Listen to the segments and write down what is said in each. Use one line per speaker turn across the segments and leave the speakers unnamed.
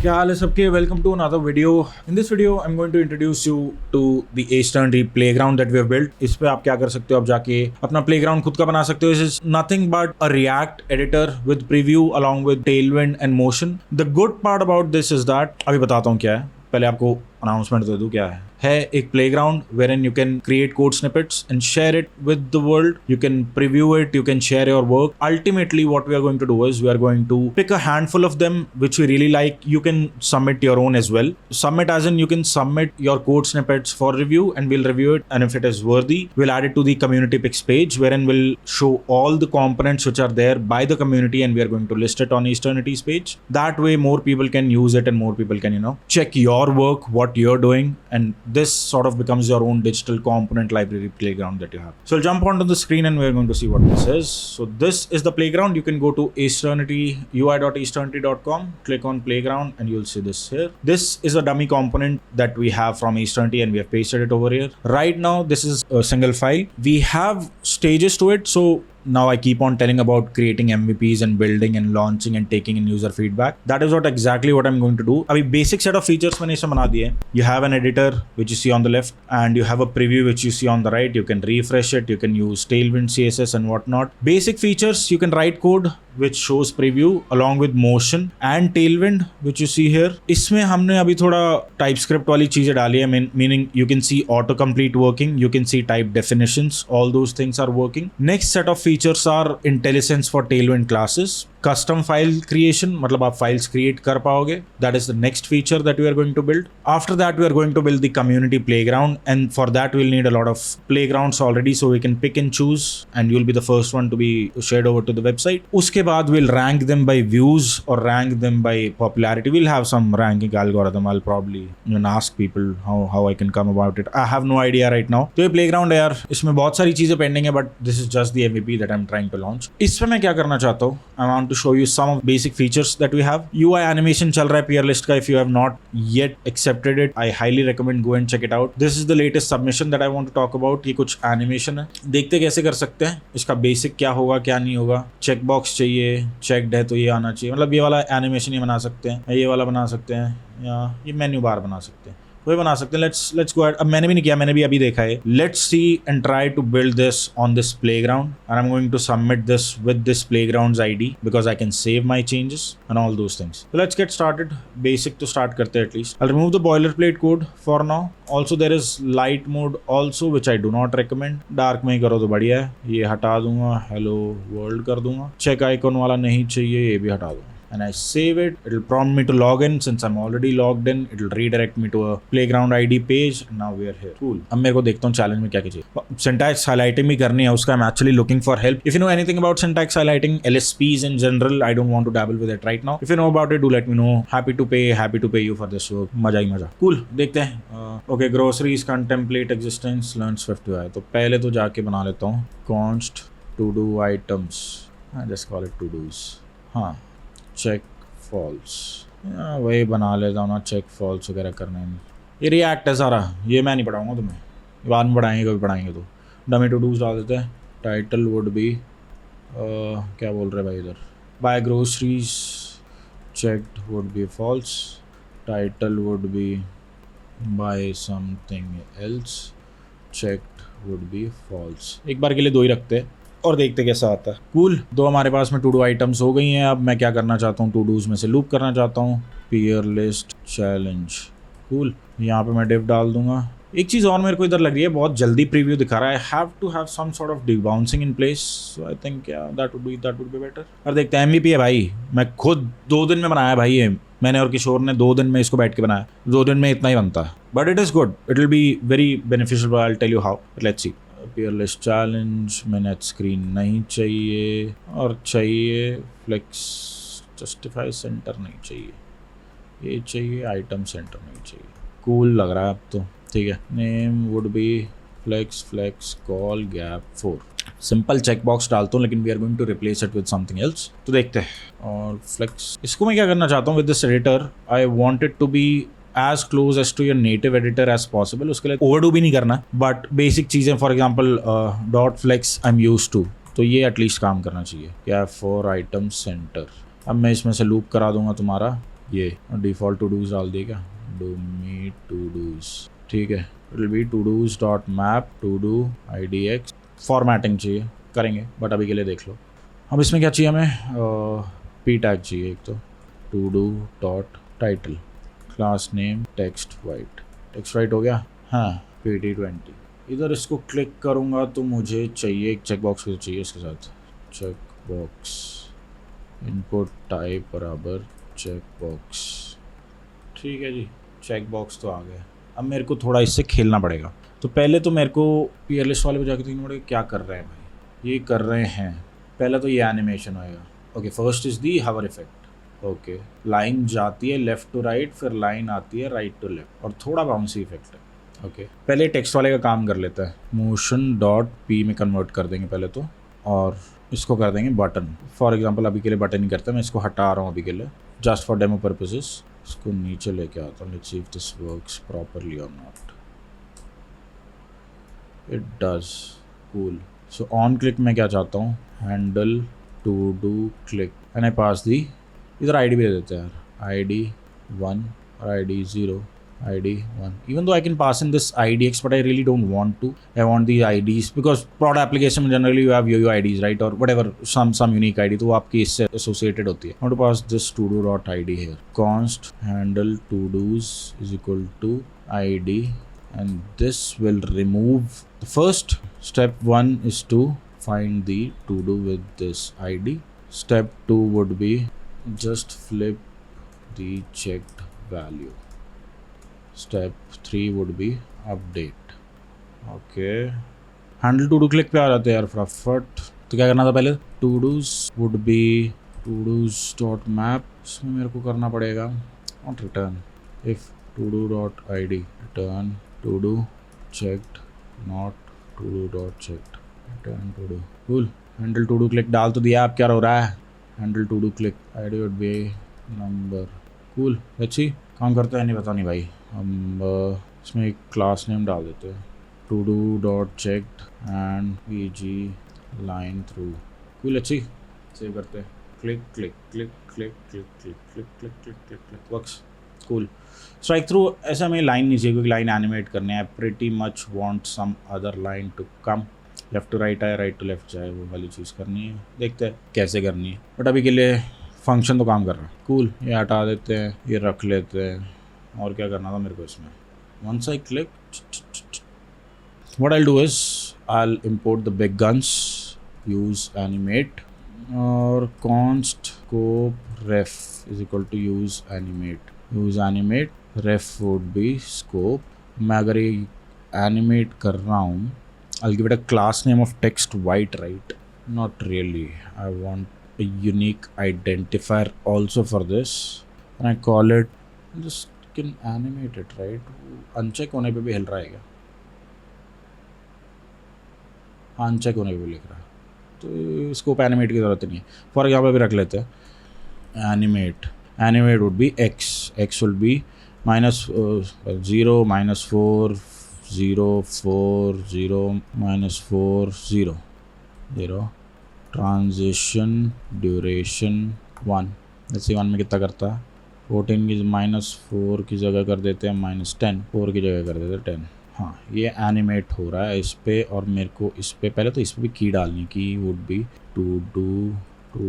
क्या हाल है सबके? Welcome to another video. In this video I am going to introduce you to the Aceternity playground that we have built. इस पे आप क्या कर सकते हो, आप जाके अपना प्लेग्राउंड खुद का बना सकते हो। This is nothing but a react editor with preview along with Tailwind and motion. The good part about this is that, अभी बताता हूँ क्या है, पहले आपको अनाउंसमेंट दे दूँ क्या है एक playground wherein you can create code snippets and share it with the world. You can preview it, you can share your work. Ultimately what we are going to do is we are going to pick a handful of them which we really like. You can submit your own as well. Submit as in you can submit your code snippets for review and we'll review it, and if it is worthy we'll add it to the community picks page wherein we'll show all the components which are there by the community and we are going to list it on Eternity's page. That way more people can use it and more people can check your work, what you're doing, and this sort of becomes your own digital component library playground that you have. So I'll jump onto the screen and we're going to see what this is. So this is the playground. You can go to ui.eternity.com, click on playground and you'll see this here. This is a dummy component that we have from Eternity and we have pasted it over here. Right now this is a single file. We have stages to it, so now I keep on telling about creating MVPs and building and launching and taking in user feedback. That is exactly what I'm going to do. अभी basic set of features मैंने इसमें बना दिए. You have an editor which you see on the left and you have a preview which you see on the right. You can refresh it. You can use Tailwind CSS and whatnot. Basic features, you can write code which shows preview along with motion and Tailwind which you see here. इसमें हमने अभी थोड़ा TypeScript वाली चीजें डाली है, meaning you can see autocomplete working. You can see type definitions. All those things are working. Next set of features are IntelliSense for Tailwind classes. Custom file creation, मतलब आप files create कर पाओगे. That is the next feature that we are going to build. After that we are going to build the community playground, and for that we'll need a lot of playgrounds already, so we can pick and choose and you'll be the first one to be shared over to the website. उसके बाद we'll rank them by views or rank them by popularity. We'll have some ranking algorithm. I'll probably ask people how I can come about it. I have no idea right now. तो ये playground है यार, इसमें बहुत सारी चीजें pending है, but this is just the MVP that I'm trying to launch. इसमें मैं क्या करना चाहता हूँ, I want to show you some of basic features that we have. UI animation चल रहा है peer list का. If you have not yet accepted it, I highly recommend go and check it out. This is the latest submission that I want to talk about. ये कुछ animation है, देखते कैसे कर सकते हैं, इसका basic क्या होगा क्या नहीं होगा. चेक बॉक्स चाहिए, चेकड है तो ये आना चाहिए, मतलब ये वाला एनिमेशन ही बना सकते हैं, ये वाला बना सकते हैं, या ये मेन्यू बार बना सकते हैं, कोई बना सकते हैं. Let's go. अब मैंने भी नहीं किया, मैंने भी अभी देखा है. Let's see and try to build this on this playground and I am going to submit this with this playground's ID because I can save my changes and all those things. So let's get started. Basic तो start करते हैं at least. I remove the boiler plate code for now. Also there is light mode also which I do not recommend. Dark में ही करो तो बढ़िया है. ये हटा दूंगा, हेलो वर्ल्ड कर दूंगा. चेक आइकॉन वाला नहीं चाहिए, ये भी हटा दूंगा. And I save it. It'll prompt me to log in. Since I'm already logged in, it'll redirect me to a playground ID page. Now we are here. Cool. अब मेरे को देखता हूँ challenge में क्या चाहिए. Syntax highlighting भी करनी है उसका. I'm actually looking for help. If you know anything about syntax highlighting, LSPs in general, I don't want to dabble with it right now. If you know about it, do let me know. Happy to pay you for this work. मजा ही मजा. Cool. देखते हैं. Okay, groceries contemplate existence. Learn Swift UI. तो पहले तो जाके बना लेता हूँ const to do items. Just call it to do's. हाँ. चेक फॉल्स, वही बना लेता हूँ ना, चेक फॉल्स वगैरह करने में. ये रिएक्ट है सारा, ये मैं नहीं पढ़ाऊँगा तुम्हें, बाद में पढ़ाएंगे कभी पढ़ाएंगे तो. डमी टू डूज डाल देते हैं. टाइटल वुड बी क्या बोल रहे भाई इधर, buy groceries. Checked would be false. Title would be buy something else. Checked would be false. एक बार के लिए दो ही रखते हैं और देखते कैसा आता है. कूल. दो हमारे पास में टू डू आइटम्स हो गई हैं. अब मैं क्या करना चाहता हूँ, टू डूज में से लूप करना चाहता हूँ. Peer list challenge. कूल. यहाँ पे मैं डिव डाल दूंगा. एक चीज़ और मेरे को इधर लग रही है, बहुत जल्दी प्रीव्यू दिखा रहा है. Have to have some sort of debouncing in place. So I think that would be better. और देखते हैं. MVP है भाई, मैं खुद 2 दिन में बनाया भाई. ये मैंने और किशोर ने 2 दिन में इसको बैठ के बनाया. 2 दिन में इतना ही बनता है, but it is good. It will be very beneficial. I will tell you how. Let's see. Peerless challenge में नेट स्क्रीन नहीं चाहिए, और चाहिए फ्लेक्स जस्टिफाई सेंटर नहीं चाहिए, ये चाहिए आइटम सेंटर नहीं चाहिए. कूल लग रहा है अब तो. ठीक है. Name would be flex col gap 4. Simple check box डालता हूँ, लेकिन we are going to replace it with something else. तो देखते हैं. और फ्लेक्स, इसको मैं क्या करना चाहता हूँ with this editor, I want it to be as close as to your native editor as possible. उसके लिए ओवरडू भी नहीं करना, बट बेसिक चीज़ें for example dot flex I am used to, तो ये एटलीस्ट काम करना चाहिए. क्या फॉर आइटम सेंटर. अब मैं इसमें से लूप करा दूंगा तुम्हारा ये डिफ़ॉल्ट टू डूज डाल दिए क्या, डू मी टू डूज, ठीक है, it will be todos dot map todo IDX। Formatting चाहिए, करेंगे, बट अभी के लिए देख लो। अब इसमें क्या चाहिए हमें, पी टैग चाहिए एक तो, todo dot title, class name text white हो गया। हाँ, PT20 इधर इसको क्लिक करूँगा तो मुझे चाहिए एक चेक बॉक्स चाहिए इसके साथ, चेक बॉक्स इनपुट टाइप बराबर चेक बॉक्स, ठीक है जी, चेक बॉक्स तो आ गया। अब मेरे को थोड़ा इससे खेलना पड़ेगा। तो पहले तो मेरे को पीयर लिस्ट वाले पे जाके देखना पड़ेगा क्या कर रहे हैं भाई, ये कर रहे हैं। पहले तो ये एनिमेशन होएगा। Okay, first is the hover effect. Okay, line जाती है लेफ़्ट टू राइट, फिर लाइन आती है राइट टू लेफ़्ट, और थोड़ा बाउंसी इफेक्ट है। ओके, पहले टेक्स्ट वाले का काम कर लेता है, मोशन डॉट पी में कन्वर्ट कर देंगे पहले तो, और इसको कर देंगे बटन। फॉर एग्जांपल अभी के लिए बटन ही करता है, मैं इसको हटा रहा हूँ अभी के लिए जस्ट फॉर डेमो पर्पसेस। इसको नीचे लेके आता हूँ, let's see if this works properly और not. It does, cool. So on click में क्या चाहता हूँ, handle to do click, and I pass the, इधर ID भी दे देते हैं यार, ID1 और ID0, ID1. Even though I can pass in this IDX, but I really don't want to. I want the IDs because product application generally you have yo IDs, right, or whatever, some unique ID, तो वो आपकी इससे associated होती है. I want to pass this to do dot ID here. Const handle to do's is equal to ID, and this will remove the first step. One is to find the to do with this ID. Step 2 would be just flip the checked value. Step 3 would be update. Okay, handle to do click पे आ जाते हैं यार फटाफट। तो क्या करना था पहले, to do's would be to do's dot map, इसमें मेरे को करना पड़ेगा not return, if to do dot ID return to do checked, not to do dot checked, return to do, cool। handle to do click डाल तो दिया, आप क्या हो रहा है, handle to do click ID would be number, cool। let's see काम करता है नहीं पता नहीं भाई। हम इसमें एक क्लास नेम डाल देते हैं, todo dot checked and PG line through, cool. अच्छी सेव करते हैं, click click click click click click click click click click click works, cool. Strike through ऐसा हमें लाइन नहीं चाहिए क्योंकि लाइन एनिमेट करने हैं, pretty much want some other line to come, left to right आए राइट टू लेफ्ट जाए, वो वाली चीज़ करनी है, देखते हैं कैसे करनी है, बट अभी के लिए फंक्शन तो काम कर रहा है, कूल। ये हटा देते हैं, ये रख लेते हैं, और क्या करना था मेरे को इसमें, once I click, what I'll do is I'll import the big guns, use animate, और const scope ref is equal to use animate, ref would be scope। मैं अगर ये animate कर रहा हूँ, I'll give it a class name of text white, right? Not really, I want a unique identifier also for this, and I call it, just can animate it, right? Uncheck होने पे भी हिल रहा है क्या, हाँ अनचेक होने पे भी लिख रहा है, तो स्कोप एनिमेट की ज़रूरत नहीं है। फॉर एग्जाम्पल भी रख लेते हैं, animate would be x will be -0 -4 0 4 0 -4 0 0 transition duration 1, जैसे 1 में कितना करता है, 14 की -4 की जगह कर देते हैं -10, 4 की जगह कर देते हैं 10। हाँ, ये एनिमेट हो रहा है इस पे, और मेरे को इस पे पहले तो इस पे भी की डालनी, key would be to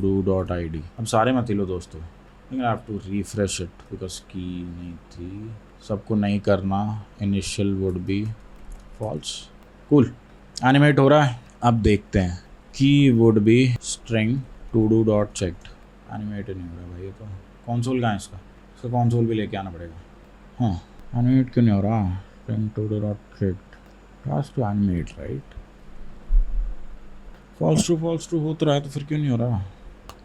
do dot ID। अब सारे मत लो दोस्तों, लेकिन I have to refresh it because key नहीं थी, सबको नहीं करना, initial would be false, cool. Animate हो रहा है, अब देखते हैं, key would be string todo dot checked, animate नहीं हो रहा भाई, ये तो कॉन्सोल कहाँ है इसका कॉन्सोल भी लेके आना पड़ेगा। हाँ, एनिमेट क्यों नहीं हो रहा, string todo dot checked has to animate, right, false true हो तो रहा है, तो फिर क्यों नहीं हो रहा।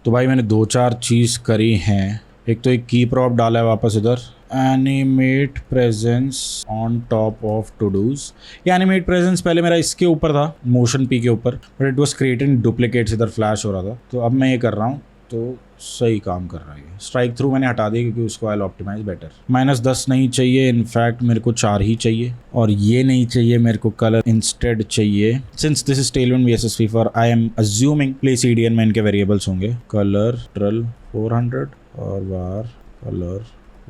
तो भाई मैंने 2-4 चीज़ करी हैं, एक तो एक की प्रॉप डाला है वापस इधर, animate presence on top of todos. ये एनिमेट प्रेजेंस पहले मेरा इसके ऊपर था, मोशन P के ऊपर, but it was creating duplicates, इधर फ्लैश हो रहा था, तो अब मैं ये कर रहा हूँ, तो सही काम कर रहा है। स्ट्राइक थ्रू मैंने हटा दिया क्योंकि उसको आई ऑप्टिमाइज बेटर। -10 नहीं चाहिए, इनफैक्ट मेरे को 4 ही चाहिए, और ये नहीं चाहिए, मेरे को कलर इंस्टेड चाहिए। Since this is Tailwind VSS for, I am assuming place EDN में इनके वेरिएबल्स होंगे, कलर ट्रल 400 और वार color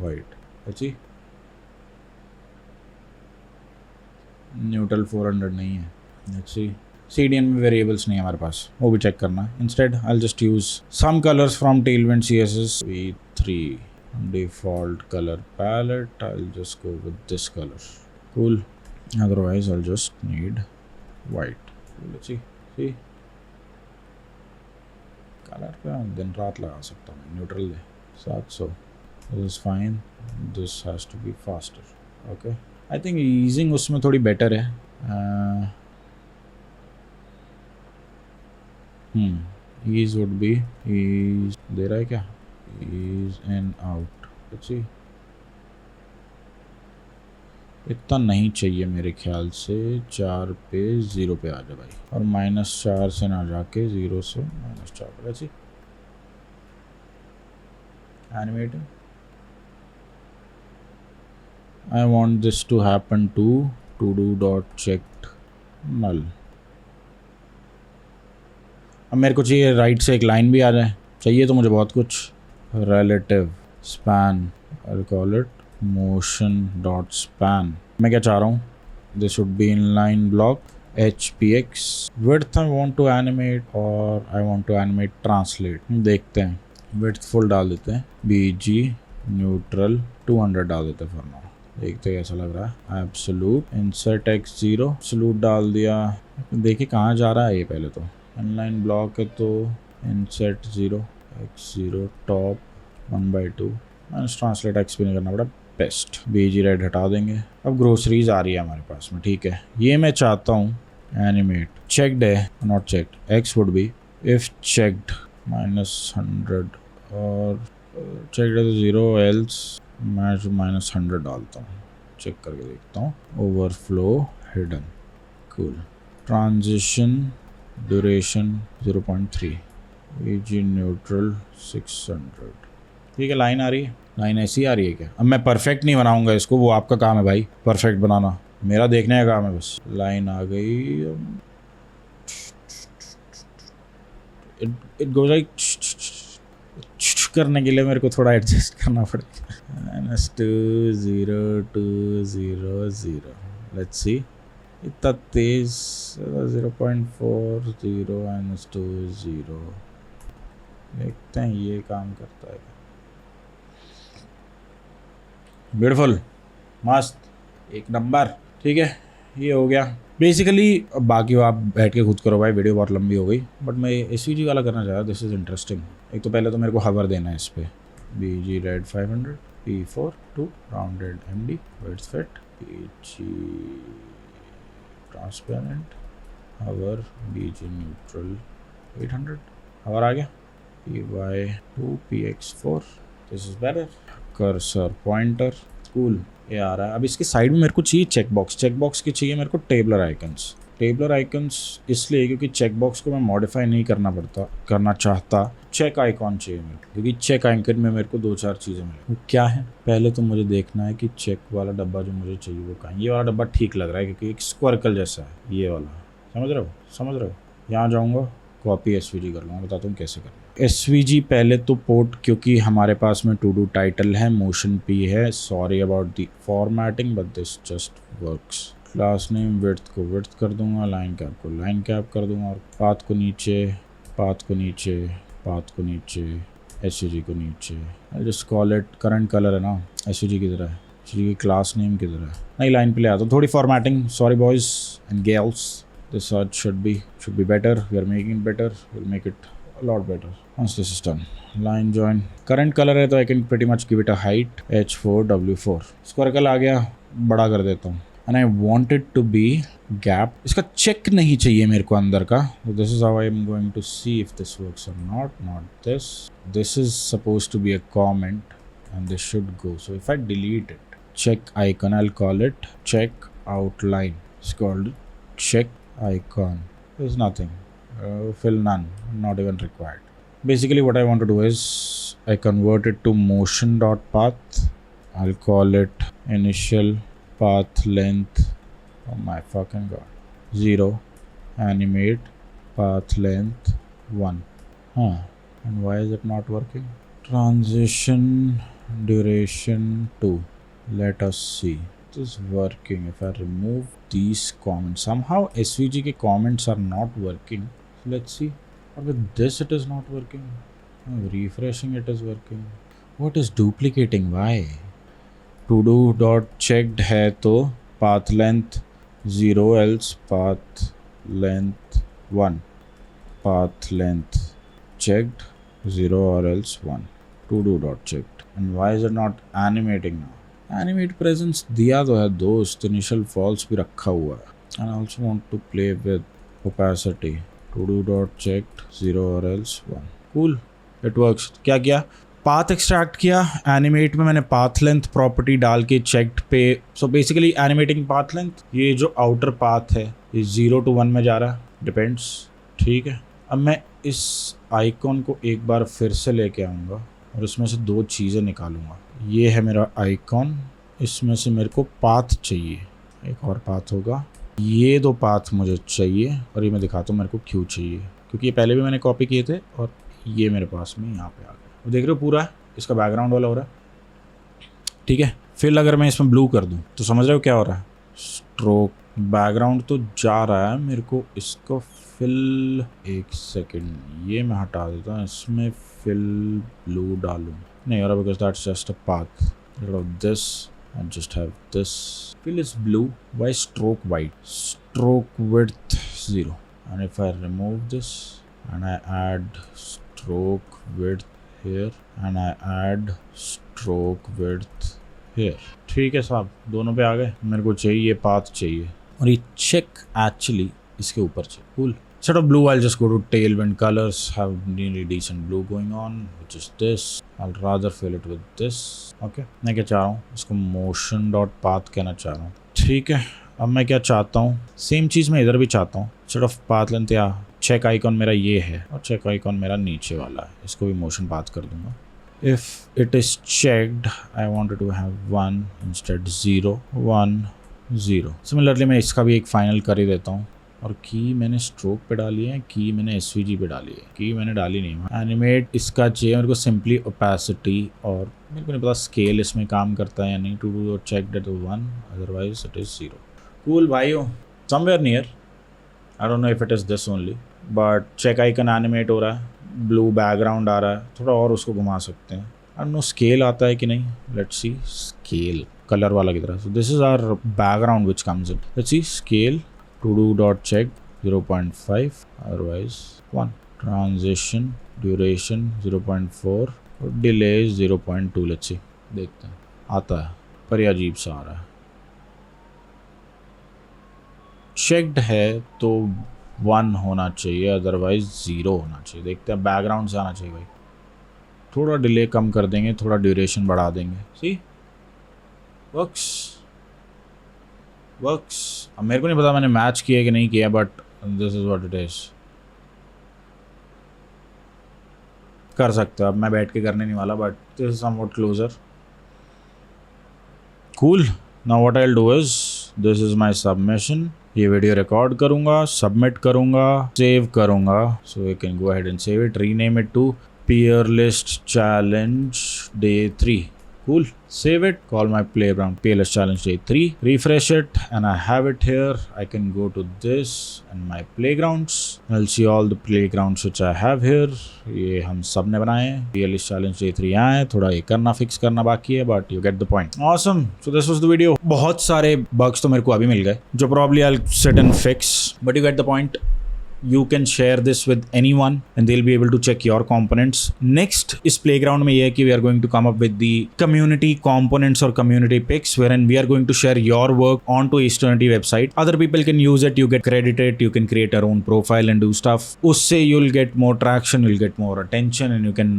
white. Let's see. Neutral 400 नहीं है. Let's see. CDN में वेरिएबल्स नहीं है हमारे पास, वो भी चेक करना. Instead I'll just use some colors from Tailwind CSS v3 default color palette. I'll just go with this color. Cool. Otherwise I'll just need white. Let's see. Colour पे दिन रात लगा सकता हूँ. Neutral they 700. This is fine. This has to be faster. Okay. I think easing उसमें थोड़ी better है. Ease would be ease दे रहा है क्या? Ease and out. Let's see. इतना नहीं चाहिए मेरे ख्याल से. 4 पे 0 पे आ जाए भाई, और -4 से ना जाके 0 से -4 पे. Let's see. Animating. I want this to happen to todo.checked null. अब मेरे को चाहिए राइट से एक लाइन भी आ जाए. चाहिए तो मुझे बहुत कुछ. relative span, I'll call it motion.span. मैं क्या चाह रहा हूँ? This should be inline block hpx. width I want to animate or I want to animate translate. देखते हैं. width full डाल देते हैं. bg neutral 200 डाल देते हैं for now. देखते हैं कैसा लग रहा है. एब्सोल्यूट insert x0 एब्सोल्यूट डाल दिया. देखिए कहाँ जा रहा है ये. पहले तो इनलाइन ब्लॉक है तो insert 0 x0 top 1/2 translate x भी नहीं करना पड़ा. बेस्ट. बीजी रेड हटा देंगे. अब ग्रोसरीज आ रही है हमारे पास में. ठीक है, ये मैं चाहता हूँ एनिमेट. चेक्ड है not checked. x would be if checked -100 और चेक्ड है तो 0 एल्स मैं -100 डालता हूँ. चेक करके देखता हूँ. Overflow hidden. Cool. Transition duration 0.3. Easy neutral 600. ठीक है, लाइन आ रही है. लाइन ऐसी आ रही है क्या? अब मैं परफेक्ट नहीं बनाऊंगा इसको, वो आपका काम है भाई परफेक्ट बनाना. मेरा देखने का काम है बस. लाइन आ गई. इट गोज लाइक करने के लिए मेरे को थोड़ा एडजस्ट करना पड़ेगा. -2 0 2 0 0. Let's see. इतना तेज 0.4 0 -2 0. देखते हैं ये काम करता है. ब्यूटीफुल. मस्त. एक नंबर. ठीक है, ये हो गया बेसिकली. अब बाकी आप बैठ के खुद करो भाई, वीडियो बहुत लंबी हो गई. बट मैं SVG वाला करना चाह रहा. This is interesting. एक तो पहले तो मेरे को हवर देना है इस पर. BG red 500 P4 2 rounded MD width fit PG transparent hover BG neutral 800. Hover आ गया. PY2 PX4. This is better. Cursor pointer. Cool. ये आ रहा है. अब इसके साइड में मेरे को चाहिए चेक बॉक्स की चाहिए मेरे को टेबलर आइकन्स इसलिए क्योंकि चेक बॉक्स को मैं मॉडिफाई नहीं करना चाहता. चेक आइकॉन चाहिए मेरे को, क्योंकि चेक आइकन में मेरे को 2-4 चीज़ें मिले. वो क्या है? पहले तो मुझे देखना है कि चेक वाला डब्बा जो मुझे चाहिए वो कहाँ. ये वाला डब्बा ठीक लग रहा है क्योंकि एक स्क्वर्कल जैसा है ये वाला. समझ रहे हो. यहाँ जाऊँगा, कॉपी SVG कर लूँगा. बताता हूँ कैसे करना. SVG पहले तो पोर्ट, क्योंकि हमारे पास में टू डू टाइटल है, मोशन P है. Sorry about the formatting but this just works. Class name width को विड्थ कर दूंगा, लाइन कैप को लाइन कैप कर दूंगा, और पाथ को नीचे SVG को नीचे. I just call it current colour है ना SVG की तरह. SVG की क्लास नेम की तरह. नई लाइन पे ले आता हूँ. थोड़ी formatting. Sorry boys and girls. This search should be better. We are making it better. We'll make it a lot better once this is done. Line join. Current color है तो I can pretty much give it a height H4 W4. Squircle आ गया, बड़ा कर देता हूँ. And I want it to be gap. इसका check नहीं चाहिए मेरे को अंदर का. So this is how I am going to see if this works or not. Not this. This is supposed to be a comment and this should go. So if I delete it, check icon, I'll call it check outline. It's called check icon. There's nothing. Fill none. Not even required. Basically what I want to do is I convert it to motion.path. I'll call it initial path length. Oh my fucking god. 0. Animate path length 1. And why is it not working? Transition duration 2. Let us see. It is working. If I remove these comments, somehow SVG के comments are not working. So let's see. Or with this it is not working. Refreshing it is working. What is duplicating? Why? To do dot checked है तो path length 0 else path length 1. Path length checked 0 or else 1. To do dot checked. And why is it not animating now? Animate presence दिया तो है दोस्त, initial false भी रखा हुआ है. And I also want to play with opacity. To do dot checked 0 or else 1. Cool, it works. क्या किया? पाथ एक्सट्रैक्ट किया. एनिमेट में मैंने पाथ लेंथ प्रॉपर्टी डाल के चेक्ड पे. So basically animating path length, ये जो आउटर पाथ है ये 0 to 1 में जा रहा है, डिपेंड्स. ठीक है, अब मैं इस आइकॉन को एक बार फिर से लेके आऊँगा और इसमें से 2 चीज़ें निकालूंगा. ये है मेरा आइकॉन, इसमें से मेरे को पाथ चाहिए, एक और पाथ होगा. ये 2 पाथ मुझे चाहिए और ये मैं दिखाता हूँ मेरे को क्यों चाहिए, क्योंकि ये पहले भी मैंने कॉपी किए थे और ये मेरे पास में यहाँ पे आ गया. देख रहे हो पूरा इसका बैकग्राउंड वाला हो रहा है. ठीक है, फिर अगर मैं इसमें ब्लू कर दूँ तो समझ रहे हो क्या हो रहा है? स्ट्रोक बैकग्राउंड तो जा रहा है, मेरे को इसको फिल, एक सेकंड ये मैं हटा देता हूँ, इसमें फिल ब्लू डालूँ नहीं हो रहा because that's just a path. This and just have this. Fill is blue. Why stroke white? Stroke width 0. And if I remove this and I add stroke width here and I add stroke width here. ठीक है साहब, दोनों पे आ गए. मेरे को चाहिए path चाहिए और ये check actually इसके ऊपर चाहिए. Cool. Instead of blue, I'll just go to tailwind colors, have really decent blue going on, which is this. I'll rather fill it with this. Okay. मैं क्या चाह रहा हूँ, इसको motion dot path कहना चाह रहा हूँ. ठीक है, अब मैं क्या चाहता हूँ, सेम चीज़ मैं इधर भी चाहता हूँ. Instead of path length या check icon मेरा ये है और check icon मेरा नीचे वाला है, इसको भी motion path कर दूँगा. If it is checked, I wanted to have 1 instead 0, 1, 0. Similarly मैं इसका भी एक final कर ही देता हूँ. और की मैंने स्ट्रोक पे डाली है, की मैंने एसवीजी पे डाली है, की मैंने डाली नहीं है. एनिमेट इसका चाहिए मेरे को सिंपली ओपेसिटी, और मेरे को नहीं पता स्केल इसमें काम करता है या नहीं. To do check that 1, otherwise it is 0. Cool भाइयों, somewhere near, I don't know if it is this only, but check icon animate हो रहा है, ब्लू बैकग्राउंड आ रहा है, थोड़ा और उसको घुमा सकते हैं. आई डोंट नो स्केल आता है कि नहीं. लेट्स सी स्केल, कलर वाला की तरह. So this is our background which comes in. Let's see scale. To do dot check 0.5, otherwise 1. Transition duration 0.4 और delay 0.2. let's see, देखते हैं आता है, पर ये अजीब सा आ रहा है. checked है तो 1 होना चाहिए, अदरवाइज 0 होना चाहिए. देखते हैं, बैकग्राउंड से आना चाहिए भाई. थोड़ा डिले कम कर देंगे, थोड़ा ड्यूरेशन बढ़ा देंगे. सी वर्क्स. अब मेरे को नहीं पता मैंने मैच किया कि नहीं किया, but this is what it is. कर सकते हो, अब मैं बैठ के करने नहीं वाला, but this is somewhat closer. Cool. Now what I will do is, this is my submission. ये वीडियो रिकॉर्ड करूंगा, सबमिट करूंगा, सेव करूंगा. So you can go ahead and save it. Rename it to Peerless Challenge Day 3. Cool. Save it. Call my playground Peerless Challenge Day 3. Refresh it and I have it here. I can go to this and my playgrounds. I'll see all the playgrounds which I have here. ये हम सब ने बनाए हैं. Peerless Challenge Day 3 यहाँ है. थोड़ा ये करना, फिक्स करना बाकी है, but you get the point. Awesome. So this was the video. बहुत सारे bugs तो मेरे को अभी मिल गए, जो probably I'll sit and fix. But you get the point. You can share this with anyone and they'll be able to check your components. Next इस playground में ये है कि we are going to come up with the community components or community picks, wherein we are going to share your work onto Eternity website. Other people can use it, you get credited, you can create your own profile and do stuff. उससे you'll get more traction, you'll get more attention and you can,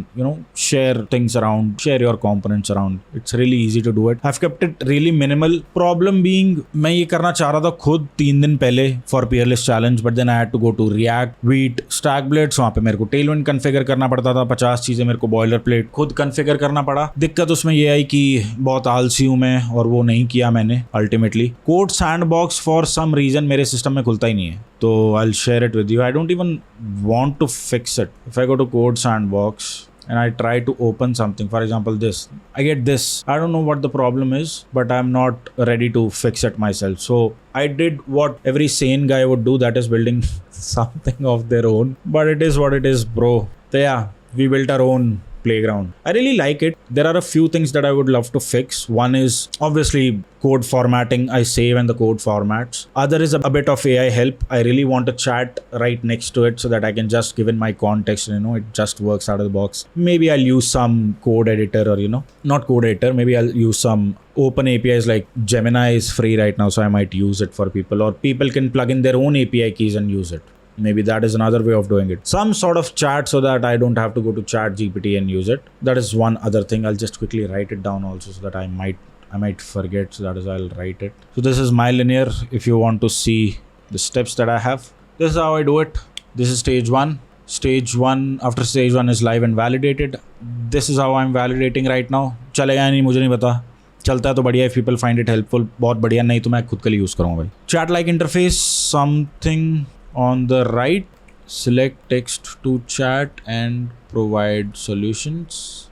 share things around, share your components around. It's really easy to do it. I've kept it really minimal. Problem being, मैं ये करना चाह रहा था खुद 3 दिन पहले for Peerless Challenge, but then I had to go to React, Vite, Stackblades. वहाँ पे मेरे को Tailwind कन्फिगर करना पड़ता था. 50 चीज़ें मेरे को बॉयलर प्लेट खुद कन्फिगर करना पड़ा. दिक्कत उसमें ये आई कि बहुत आलसी हूँ मैं और वो नहीं किया मैंने. Ultimately code sandbox for some reason मेरे सिस्टम में खुलता ही नहीं है, तो I will share it with you. I don't even want to fix it. If I go to code sandbox and I try to open something, for example this, I get this, I don't know what the problem is, but I'm not ready to fix it myself. So I did what every sane guy would do, that is building something of their own. But it is what it is, bro. So yeah, we built our own playground. I really like it. There are a few things that I would love to fix. One is obviously code formatting. I save and the code formats. Other is a bit of AI help. I really want a chat right next to it so that I can just give in my context, it just works out of the box. Maybe I'll use some code editor, or not code editor, maybe I'll use some open APIs. Like Gemini is free right now, so I might use it for people, or people can plug in their own API keys and use it. Maybe that is another way of doing it. Some sort of chat so that I don't have to go to Chat GPT and use it. That is one other thing. I'll just quickly write it down also, so that I might forget. So that is why I'll write it. So this is my linear. If you want to see the steps that I have, this is how I do it. This is stage 1. Stage 1, after stage 1 is live and validated. This is how I'm validating right now. चलेगा नहीं मुझे नहीं पता, चलता है तो बढ़िया. If people find it helpful, बहुत बढ़िया. नहीं तो मैं खुद के लिए यूज़ करूँगा भाई. Chat like interface, something on the right, select text to chat and provide solutions.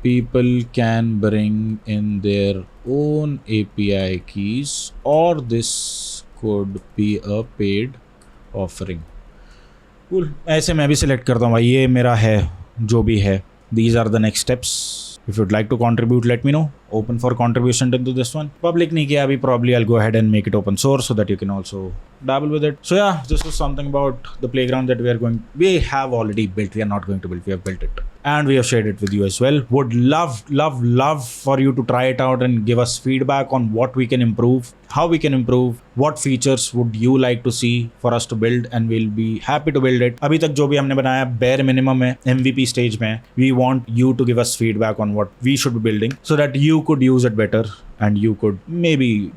People can bring in their own API keys, or this could be a paid offering. Cool. ऐसे मैं भी select करता हूँ भाई. ये मेरा है जो भी है. These are the next steps. If you'd like to contribute, let me know. Open for contribution into this one. Public नहीं किया अभी. Probably I'll go ahead and make it open source so that you can also dabble with it. So yeah, this was something about the playground that we have already built. We are not going to build. We have built it. And we have shared it with you as well. Would love for you to try it out and give us feedback on what we can improve, how we can improve, what features would you like to see for us to build, and we'll be happy to build it. अभी तक जो भी हमने बनाया bare minimum है, MVP stage में. We want you to give us feedback on what we should be building so that you could use it better and you could maybe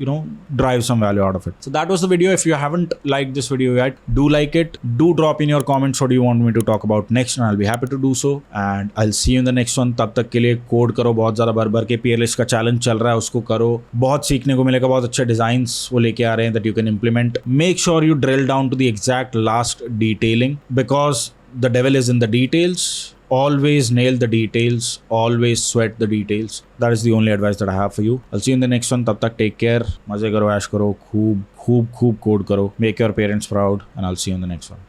drive some value out of it. So that was the video. If you haven't liked this video yet, do like it. Do drop in your comments what do you want me to talk about next, and I'll be happy to do so. And I'll see you in the next one. तब तक के लिए code करो बहुत ज़्यादा भर के. Peerless का चैलेंज चल रहा है, उसको करो. बहुत सीखने को मिलेगा. बहुत अच्छे डिजाइंस वो लेके आ रहे हैं that you can implement. Make sure you drill down to the exact last detailing, because the devil is in the details. Always nail the details. Always sweat the details. That is the only advice that I have for you. I'll see you in the next one. तब तक take care. मजे करो, ऐश करो, खूब code करो. Make your parents proud, and I'll see you in the next one.